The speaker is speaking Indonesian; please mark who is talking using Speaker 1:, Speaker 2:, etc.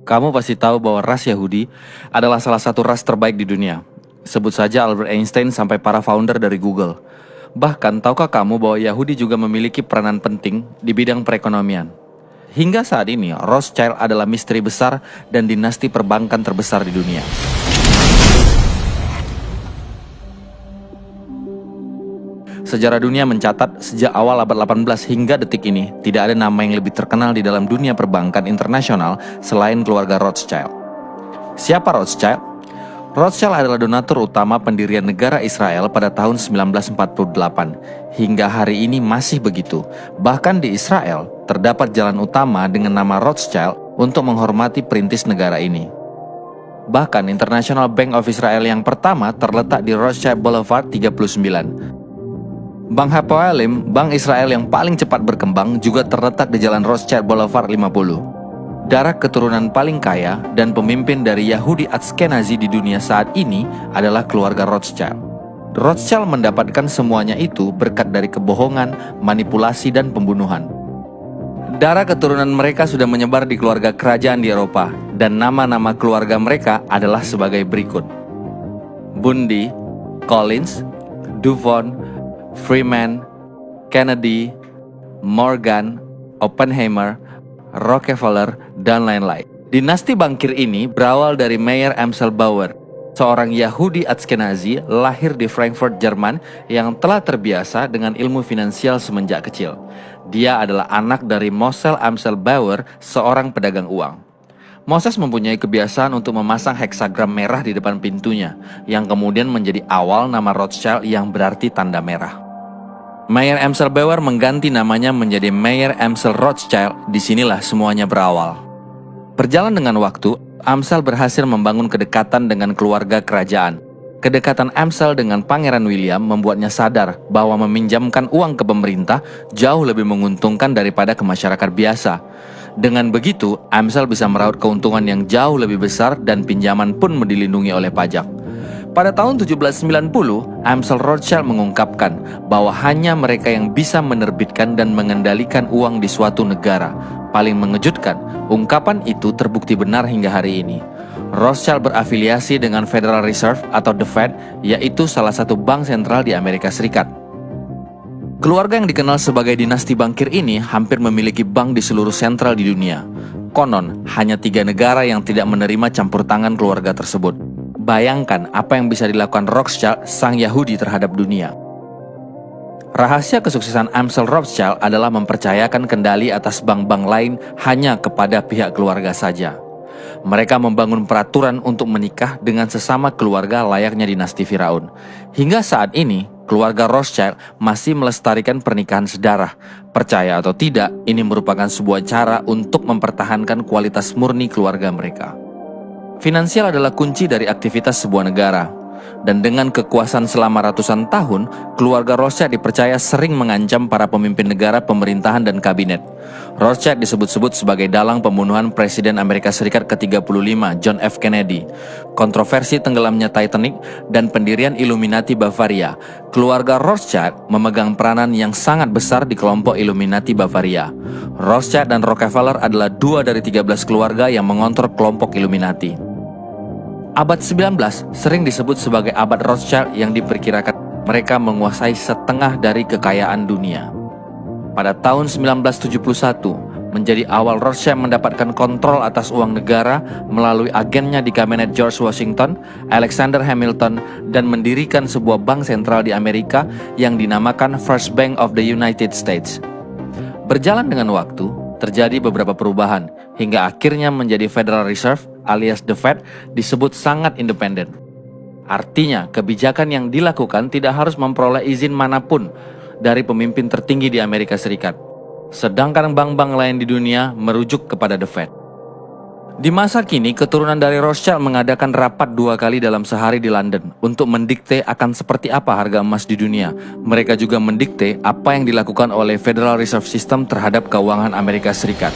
Speaker 1: Kamu pasti tahu bahwa ras Yahudi adalah salah satu ras terbaik di dunia. Sebut saja Albert Einstein sampai para founder dari Google. Bahkan, tahukah kamu bahwa Yahudi juga memiliki peranan penting di bidang perekonomian? Hingga saat ini, Rothschild adalah misteri besar dan dinasti perbankan terbesar di dunia. Sejarah dunia mencatat sejak awal abad 18 hingga detik ini, tidak ada nama yang lebih terkenal di dalam dunia perbankan internasional selain keluarga Rothschild. Siapa Rothschild? Rothschild adalah donatur utama pendirian negara Israel pada tahun 1948. Hingga hari ini masih begitu. Bahkan di Israel, terdapat jalan utama dengan nama Rothschild untuk menghormati perintis negara ini. Bahkan International Bank of Israel yang pertama terletak di Rothschild Boulevard 39. Bank Hapoalim, bank Israel yang paling cepat berkembang, juga terletak di Jalan Rothschild Boulevard 50. Darah keturunan paling kaya dan pemimpin dari Yahudi Ashkenazi di dunia saat ini adalah keluarga Rothschild. Rothschild mendapatkan semuanya itu berkat dari kebohongan, manipulasi, dan pembunuhan. Darah keturunan mereka sudah menyebar di keluarga kerajaan di Eropa, dan nama-nama keluarga mereka adalah sebagai berikut: Bundy, Collins, Duvon, Freeman, Kennedy, Morgan, Oppenheimer, Rockefeller, dan lain-lain. Dinasti bankir ini berawal dari Meyer Amschel Bauer, seorang Yahudi Ashkenazi lahir di Frankfurt, Jerman yang telah terbiasa dengan ilmu finansial semenjak kecil. Dia adalah anak dari Mosel Amschel Bauer, seorang pedagang uang. Moses mempunyai kebiasaan untuk memasang heksagram merah di depan pintunya, yang kemudian menjadi awal nama Rothschild yang berarti tanda merah. Meyer Amschel Bauer mengganti namanya menjadi Meyer Amschel Rothschild. Disinilah semuanya berawal. Berjalan dengan waktu, Amschel berhasil membangun kedekatan dengan keluarga kerajaan. Kedekatan Amschel dengan Pangeran William membuatnya sadar bahwa meminjamkan uang ke pemerintah jauh lebih menguntungkan daripada ke masyarakat biasa. Dengan begitu, Amschel bisa meraup keuntungan yang jauh lebih besar dan pinjaman pun dilindungi oleh pajak. Pada tahun 1790, Amschel Rothschild mengungkapkan bahwa hanya mereka yang bisa menerbitkan dan mengendalikan uang di suatu negara. Paling mengejutkan, ungkapan itu terbukti benar hingga hari ini. Rothschild berafiliasi dengan Federal Reserve atau The Fed, yaitu salah satu bank sentral di Amerika Serikat. Keluarga yang dikenal sebagai dinasti bankir ini hampir memiliki bank di seluruh sentral di dunia. Konon, hanya 3 negara yang tidak menerima campur tangan keluarga tersebut. Bayangkan apa yang bisa dilakukan Rothschild, sang Yahudi, terhadap dunia. Rahasia kesuksesan Amschel Rothschild adalah mempercayakan kendali atas bank-bank lain hanya kepada pihak keluarga saja. Mereka membangun peraturan untuk menikah dengan sesama keluarga layaknya dinasti Firaun. Hingga saat ini, keluarga Rothschild masih melestarikan pernikahan sedarah. Percaya atau tidak, ini merupakan sebuah cara untuk mempertahankan kualitas murni keluarga mereka. Finansial adalah kunci dari aktivitas sebuah negara. Dan dengan kekuasaan selama ratusan tahun, keluarga Rothschild dipercaya sering mengancam para pemimpin negara, pemerintahan, dan kabinet. Rothschild disebut-sebut sebagai dalang pembunuhan Presiden Amerika Serikat ke-35, John F. Kennedy, kontroversi tenggelamnya Titanic, dan pendirian Illuminati Bavaria. Keluarga Rothschild memegang peranan yang sangat besar di kelompok Illuminati Bavaria. Rothschild dan Rockefeller adalah 2 dari 13 keluarga yang mengontrol kelompok Illuminati. Abad 19 sering disebut sebagai abad Rothschild yang diperkirakan mereka menguasai setengah dari kekayaan dunia. Pada tahun 1971, menjadi awal Rothschild mendapatkan kontrol atas uang negara melalui agennya di kabinet George Washington, Alexander Hamilton, dan mendirikan sebuah bank sentral di Amerika yang dinamakan First Bank of the United States. Berjalan dengan waktu, terjadi beberapa perubahan, hingga akhirnya menjadi Federal Reserve alias The Fed disebut sangat independen. Artinya, kebijakan yang dilakukan tidak harus memperoleh izin manapun dari pemimpin tertinggi di Amerika Serikat. Sedangkan bank-bank lain di dunia merujuk kepada The Fed. Di masa kini, keturunan dari Rothschild mengadakan rapat 2 kali dalam sehari di London untuk mendikte akan seperti apa harga emas di dunia. Mereka juga mendikte apa yang dilakukan oleh Federal Reserve System terhadap keuangan Amerika Serikat.